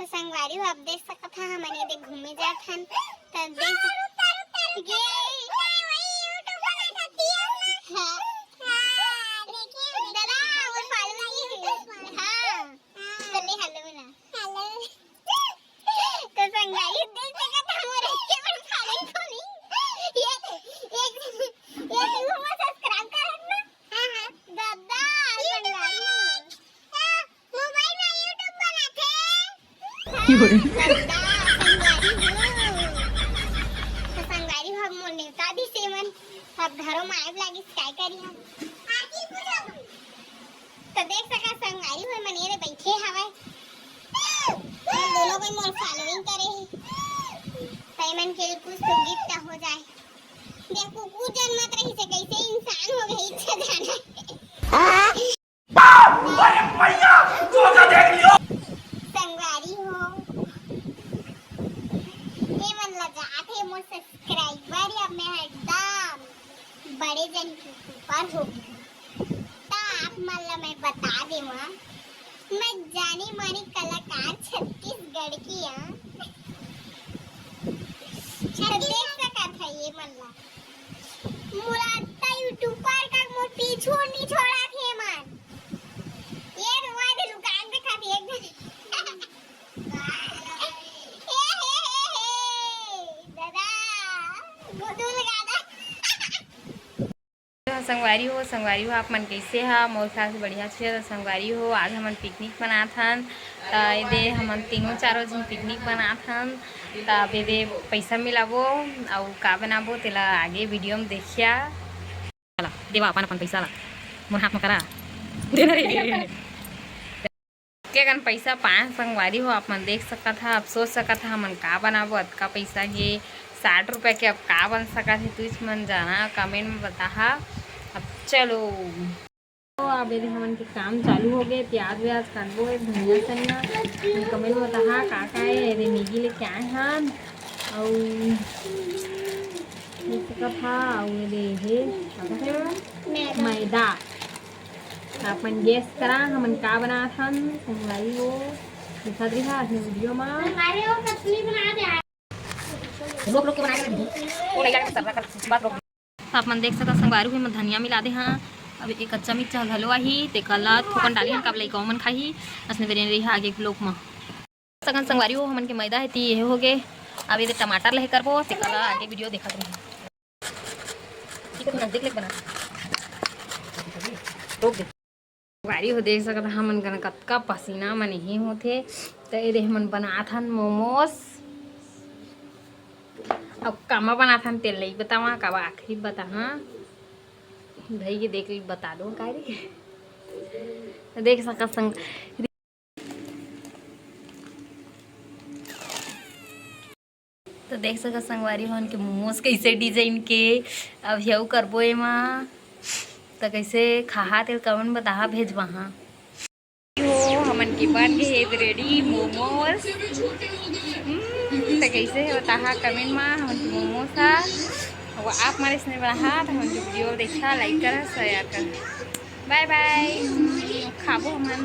तो संगवारी आप देख सकत था हमन ये घूमे जात हन त देख ये दादा वो फॉलोइंग हां चले हेलो ना हेलो तो संगवारी देख सकत हम रखे पर फॉलोइंग को नहीं ये तुम सब्सक्राइब कर ना हां हां दादा संगवारी मोबाइल में YouTube बनाते संगवारी हम मोनेता भी सेवन अब घरों में आए लागी काय करी हम तो देख सका संगवारी हो मने रे बैठे हवे दोनों कोई मोर फॉलोइंग करे है पेमेंट के कुछ तो गिफ्ट हो जाए देखो कुछ जन्मत रही से कैसे इंसान हो गई इच्छा जाना अरे भैया तो क्या देख लियो संगवारी हो ये मन लगा थे मोर सब्सक्राइबर अब मैं एकदम बड़े जन के ऊपर हो गई ता आप मन ला मैं बता दे मैं जानी मानी कलाकार छत्तीसगढ़ की हां देख सका था ये मन ला मुरादा यूट्यूबर का मोर पीछू नहीं छोड़ा थे मन ये रुआ दे दुकान पे खाती एक दिन दादा गोदू लगा दा संगवारी हो आप मन कैसे हा मोर ख्याल से बढ़िया छे संगवारी हो आज हमन पिकनिक बनात हन त एदे हमन तीनों चारों जन पिकनिक बनात हन त एदे पैसा मिलाबो और का बनाबो तेला आगे वीडियो में देखिया चला देवा अपन पैसा ला मोर हाथ में करा देना रे के गन पैसा पाए संगवारी हो आप मन देख सकत हा अब सोच सकत हा हमन का बनाबो अतका पैसा के 60 रुपए के अब का बन सकत है तुझ मन जाना कमेंट में बता। अब चलो तो अब यदि हमन के काम चालू हो गए प्याज व्याज काटबो है धनिया सनिया कमेंट में बता का है यदि मैगी लेके आए हन और सकत हा और यदि हे मैदा अपन गैस करा हमन का बनात हन संगवारी हो दिखा दी हा वीडियो में हमारे वो कतली बना दे लोग के बनाए वो ले जाके सब रख बात रोक आप मन देख सकत संगवारी हो में धनिया मिला दे हां अब एक कच्चा मिर्चा घलो आही ते कला थोकन डाली हन काब लइका मन खाही असने बेरे रही आगे ब्लॉक में सकन संगवारी हो हमन के मैदा है ती ये हो गए अब ये टमाटर लहे करबो ते कला आगे वीडियो देखत रही ठीक है नजदीक ले बना रोक दे गाड़ी हो देख सकत हमन कन कतका पसीना मन ही होथे त एदे हमन बनात हन मोमोस अब कामा बनात हन तेल नहीं बतावा का आखिरी बता हां भाई के देख बता दो का रे देख सकत संग तो देख सकत संगवारी होन के मोमोस कैसे डिजाइन के अब यऊ करबो एमा तो कैसे खाहा तेल कवन बता भेजवा हाँ हो हमन की बन गए रेडी मोमोस तो कैसे बता कमेंट में हमन की मोमोस था वो आप हमारे इसने बना तो हमन की वीडियो देखा लाइक करा शेयर कर बाय बाय खाबो हमन